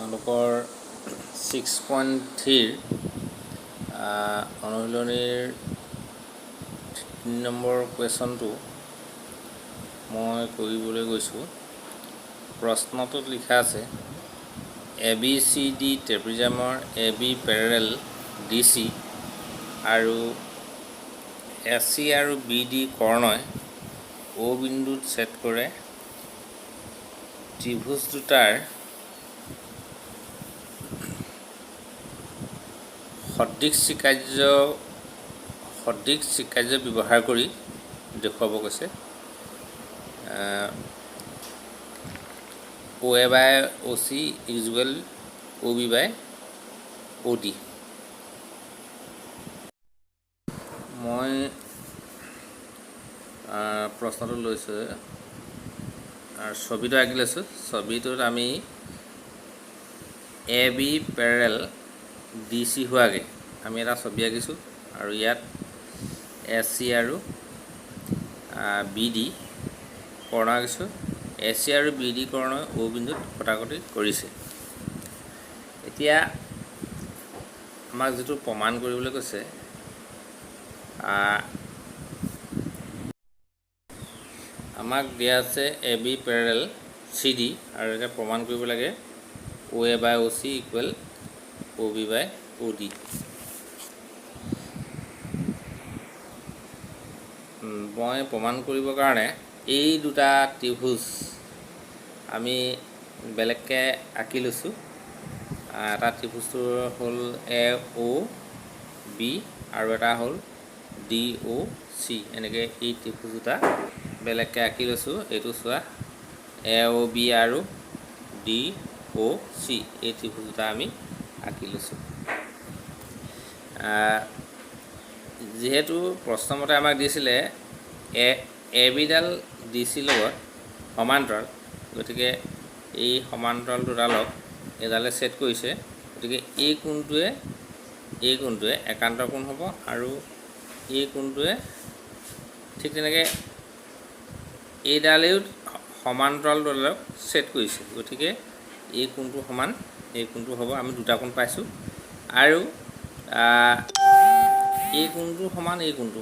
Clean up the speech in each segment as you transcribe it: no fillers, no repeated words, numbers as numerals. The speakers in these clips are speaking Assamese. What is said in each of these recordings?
তোমালোকৰ 6.3 অনুশীলনীৰ 3 নম্বৰ কুৱেশ্যনটো মই কৰিবলৈ গৈছোঁ। প্ৰশ্নটোত লিখা আছে ABCD ট্ৰেপিজামৰ AB পেৰেলেল DC আৰু AC আৰু BD কৰ্ণই O বিন্দুত ছেদ কৰে। ত্ৰিভুজ দুটাৰ সদৃশ চিকাৰ্য ব্যৱহাৰ কৰি দেখুৱাব কৈছে। OA by OC equal OB by OD। মই প্ৰশ্নটো লৈছোঁ আৰু ছবিটো আঁকি লৈছোঁ। ছবিটোত আমি AB পেৰেলেল DC হোৱাকৈ আমি এটা ছবি আঁকিছোঁ আৰু ইয়াত AC আৰু BD কৰ্ণ আঁকিছোঁ। AC আৰু BD কৰ্ণই O বিন্দুত কটাকটি কৰিছে। এতিয়া আমাক যিটো প্ৰমাণ কৰিবলৈ কৈছে, আমাক দিয়া আছে AB পেৰেলেল CD আৰু এতিয়া প্ৰমাণ কৰিব লাগে OA by OC equal OB by OD। মই প্ৰমাণ কৰিবৰ কাৰণে এই দুটা ত্ৰিভুজ আমি বেলেগকৈ আঁকি লৈছোঁ। এটা ত্ৰিভুজটো হ'ল AOB আৰু এটা হ'ল DOC। এনেকৈ এই ত্ৰিভুজ দুটা বেলেগকৈ আঁকি লৈছোঁ। এইটো চোৱা, AOB আৰু DOC এই ত্ৰিভুজ দুটা আমি আঁকি লৈছোঁ। যিহেতু প্ৰশ্নমতে আমাক দিছিলে ABডাল DC লগত সমান্তৰাল, গতিকে এই সমান্তৰাল দুডালক এডালে ছেদ কৰিছে, গতিকে এই কোণটোৱে একান্ত কোণ হ'ব আৰু এই কোণটোৱে ঠিক তেনেকৈ এইডালেও সমান্তৰাল দুডালক ছেদ কৰিছে, গতিকে এই কোণটো সমান এই কোণটো হ'ব। আমি দুটা কোণ পাইছোঁ আৰু এই কোণটো সমান এই কোণটো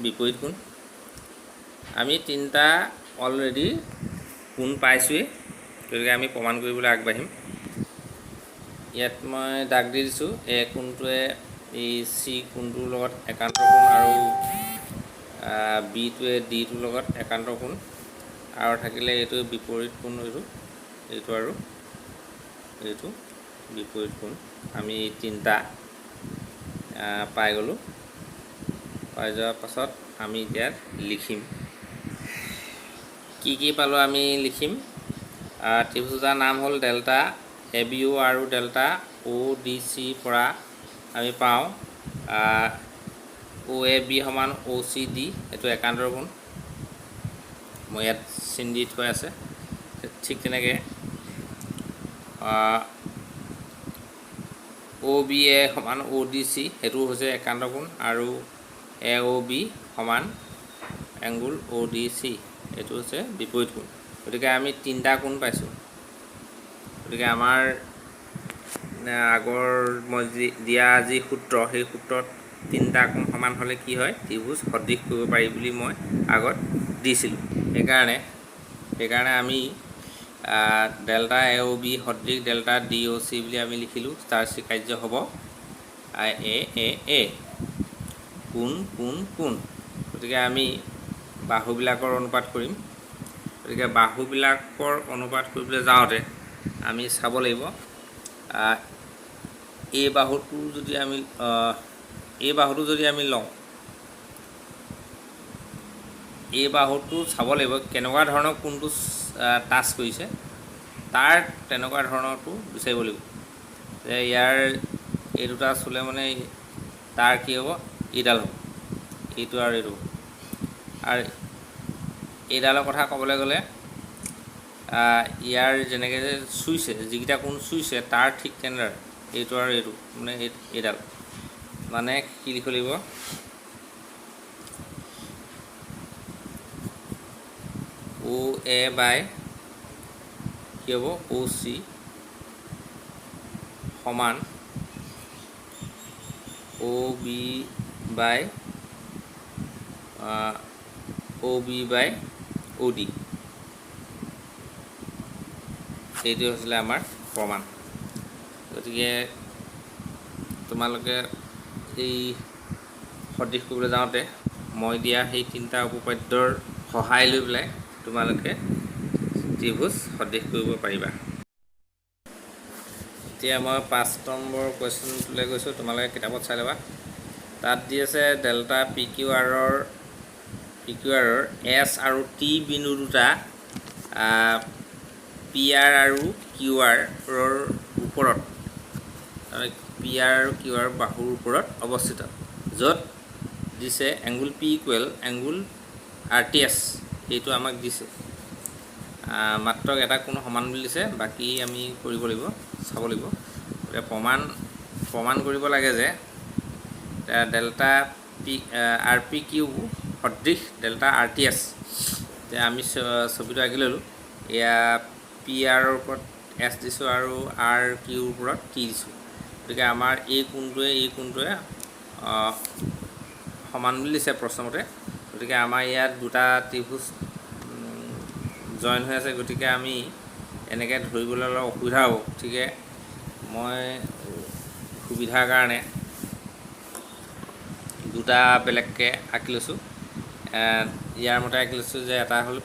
বিপৰীত কোণ। আমি তিনিটা অলৰেডি কোণ পাইছোঁৱেই, গতিকে আমি প্ৰমাণ কৰিবলৈ আগবাঢ়িম। ইয়াত মই দাগ দি দিছোঁ। A কোণটোৱে এই C কোণটোৰ লগত একান্ত কোণ আৰু Bটোৱে Dটোৰ লগত একান্ত কোণ, আৰু থাকিলে এইটো বিপৰীত কোণ, এইটো আৰু এইটো বিপৰীত কোণ। আমি তিনিটা পাই গ'লোঁ। পাই যোৱাৰ পাছত আমি এতিয়া লিখিম কি পালোঁ। আমি লিখিম ত্ৰিভুজ দুটাৰ নাম হ'ল ডেল্টা ABO আৰু ডেল্টা ODC পৰা আমি পাওঁ OAB সমান OCD, এইটো একান্তৰ কোণ। মই ইয়াত চিন দি থোৱা আছে। ঠিক তেনেকৈ OBA সমান ODC, সেইটো হৈছে একান্ত কোণ, আৰু AOB সমান এংগুল ODC, এইটো হৈছে বিপৰীত কোণ। গতিকে আমি তিনিটা কোণ পাইছোঁ। গতিকে আমাৰ আগৰ মই দিয়া যি সূত্ৰ, সেই সূত্ৰত তিনিটা কোণ সমান হ'লে কি হয়, ত্ৰিভুজ সদৃশ কৰিব পাৰি বুলি মই আগত দিছিলোঁ। সেইকাৰণে আমি ডেল্টা AOB সদৃশ ডেল্টা DOC বুলি আমি লিখিলোঁ। তাৰ চিকাৰ্য হ'ব A কোণ। গতিকে আমি বাহুবিলাকৰ অনুপাত কৰিম। গতিকে বাহুবিলাকৰ অনুপাত কৰিবলৈ যাওঁতে আমি চাব লাগিব এই বাহুটো যদি আমি লওঁ, এই বাহুটো চাব লাগিব কেনেকুৱা ধৰণৰ কোণটো টাচ কৰিছে, তাৰ তেনেকুৱা ধৰণৰটো বিচাৰিব লাগিব। যে ইয়াৰ এই দুটা চুলে মানে তাৰ কি হ'ব, এইডাল হ'ব, এইটো আৰু এইটো। আৰু এইডালৰ কথা ক'বলৈ গ'লে ইয়াৰ যেনেকৈ যে চুইছে, যিকেইটা কোণ চুইছে তাৰ ঠিক তেনেদৰে এইটো আৰু এইটো, মানে এইডাল মানে কি লিখিব লাগিব, OA by কি হ'ব OC সমান OB বাই OD এইটো হৈছিলে আমাৰ প্ৰমাণ। গতিকে তোমালোকে এই সদৃশ কৰিবলৈ যাওঁতে মই দিয়া সেই তিনিটা উপপাদ্যৰ সহায় লৈ পেলাই তোমালোকে ত্ৰিভুজ সদৃশ কৰিব পাৰিবা। এতিয়া মই 5 নম্বৰ কুৱেশ্যনটোলৈ গৈছোঁ, তোমালোকে কিতাপত চাই ল'বা। তাত দি আছে ডেল্টা PQRৰ S আৰু T বিন্দু দুটা PR আৰু QR ওপৰত, PR আৰু QR বাহুৰ ওপৰত অৱস্থিত, য'ত দিছে angle P equal angle RTS। এইটো আমাক দিছে, মাত্ৰ এটা কোণ সমান বুলি দিছে, বাকী আমি কৰিব লাগিব, চাব লাগিব। এতিয়া প্ৰমাণ কৰিব লাগে যে ডেল্টা RPQ সদৃশ ডেল্টা RTS। এতিয়া আমি ছবিটো আঁকি ল'লোঁ। এয়া PR ৰ ওপৰত S দিছোঁ আৰু RQ ৰ ওপৰত T দিছোঁ। গতিকে আমাৰ এই কোণটোৱে সমান বুলি দিছে প্ৰশ্নমতে। গতিকে আমাৰ ইয়াত দুটা ত্ৰিভুজ জইন হৈ আছে, গতিকে আমি এনেকৈ ধৰিবলৈ অলপ অসুবিধা হ'ব। গতিকে মই সুবিধাৰ কাৰণে দুটা বেলেগকৈ আঁকি লৈছোঁ। ইয়াৰ মতে আঁকি লৈছোঁ যে এটা হ'ল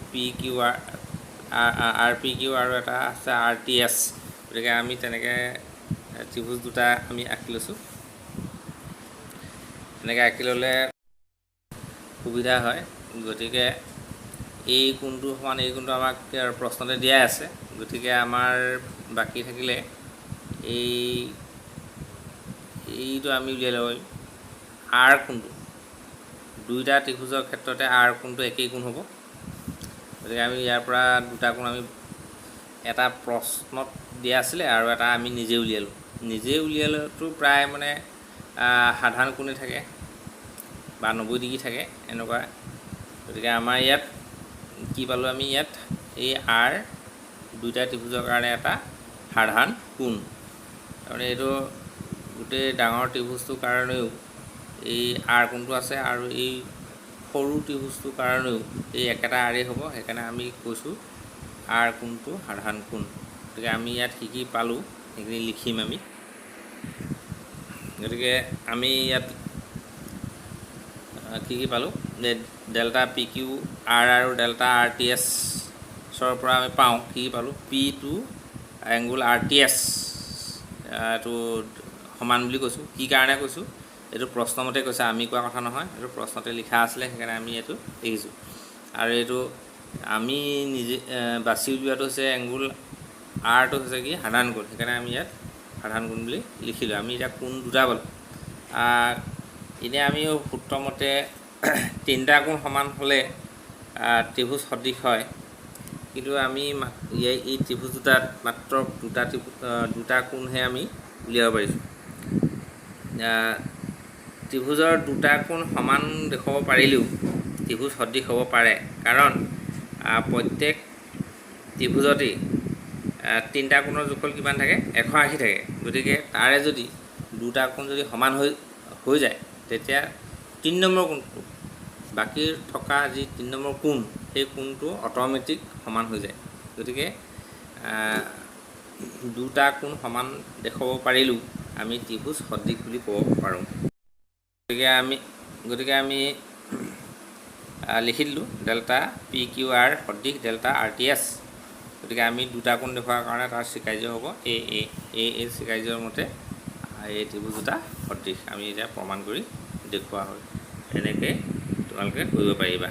RPQ আৰু এটা আছে RTS। গতিকে আমি তেনেকৈ ত্ৰিভুজ দুটা আমি আঁকি লৈছোঁ। এনেকৈ আঁকি ল'লে সুবিধা হয়। গতিকে এই কোণটো সমান এই কোণটো আমাক প্ৰশ্নতে দিয়াই আছে। গতিকে আমাৰ বাকী থাকিলে এইটো আমি উলিয়াই ল'ব পাৰিম। R কোণটো, দুইটা ত্ৰিভুজৰ ক্ষেত্ৰতে R কোণটো একেই কোণ হ'ব। গতিকে আমি ইয়াৰ পৰা দুটা কোণ আমি এটা প্ৰশ্নত দিয়া আছিলে আৰু এটা আমি নিজে উলিয়ালোঁ। নিজে উলিয়ালেতো প্ৰায় মানে সাধাৰণ কোণে থাকে বা 90 ডিগ্ৰী থাকে এনেকুৱা। গতিকে আমাৰ ইয়াত কি পালোঁ, আমি ইয়াত এই R দুইটা ত্ৰিভুজৰ কাৰণে এটা সাধাৰণ কোণ। তাৰমানে এইটো গোটেই ডাঙৰ ত্ৰিভুজটোৰ কাৰণেও এই R কোণটো আছে আৰু এই সৰু ত্ৰিভুজটোৰ কাৰণেও এই একেটা Rএই হ'ব। সেইকাৰণে আমি কৈছোঁ R কোণটো সাধাৰণ কোণ। গতিকে আমি ইয়াত কি পালোঁ সেইখিনি লিখিম আমি। গতিকে আমি ইয়াত কি পালোঁ যে ডেল্টা PQR আৰু ডেল্টা RTSৰ পৰা আমি পাওঁ কি পালোঁ, P2 এংগুল RTS এইটো সমান বুলি কৈছোঁ। কি কাৰণে কৈছোঁ, এইটো প্ৰশ্নমতে কৈছে, আমি কোৱা কথা নহয়, এইটো প্ৰশ্নতে লিখা আছিলে, সেইকাৰণে আমি এইটো লিখিছোঁ। আৰু এইটো আমি নিজে বাছি উলিওৱাটো হৈছে এংগুল Rটো হৈছে কি সাধাৰণ কোণ, সেইকাৰণে আমি ইয়াত সাধাৰণ কোণ বুলি লিখিলোঁ। আমি এতিয়া কোণ দুটা পালোঁ। এনেই আমি সূত্ৰমতে তিনিটা কোণ সমান হ'লে ত্ৰিভুজ সদৃশ হয়, কিন্তু আমি এই ত্ৰিভুজ দুটাত মাত্ৰ দুটা কোণহে আমি উলিয়াব পাৰিছোঁ। ত্ৰিভুজৰ দুটা কোণ সমান দেখুৱাব পাৰিলেও ত্ৰিভুজ সদৃশ হ'ব পাৰে, কাৰণ প্ৰত্যেক ত্ৰিভুজতেই তিনিটা কোণৰ যোগফল কিমান থাকে, 180 থাকে। গতিকে তাৰে যদি দুটা কোণ যদি সমান হৈ যায়, তেতিয়া 3 নম্বৰ কোণটো, বাকী থকা যি 3 নম্বৰ কোণ, সেই কোণটো অট'মেটিক সমান হৈ যায়। গতিকে দুটা কোণ সমান দেখুৱাব পাৰিলেও আমি ত্ৰিভুজ সদৃশ বুলি ক'ব পাৰোঁ। গতিকে আমি লিখি দিলোঁ ডেল্টা PQR সদৃশ ডেল্টা RTS। গতিকে আমি দুটা কোণ দেখুৱাৰ কাৰণে তাৰ স্বীকাৰ্য হ'ব এই স্বীকাৰ্যৰ মতে এই ত্ৰিভুজ দুটা সদৃশ। আমি এতিয়া প্ৰমাণ কৰি দেখুওৱা হ'ল। এনেকৈ তোমালোকে কৰিব পাৰিবা।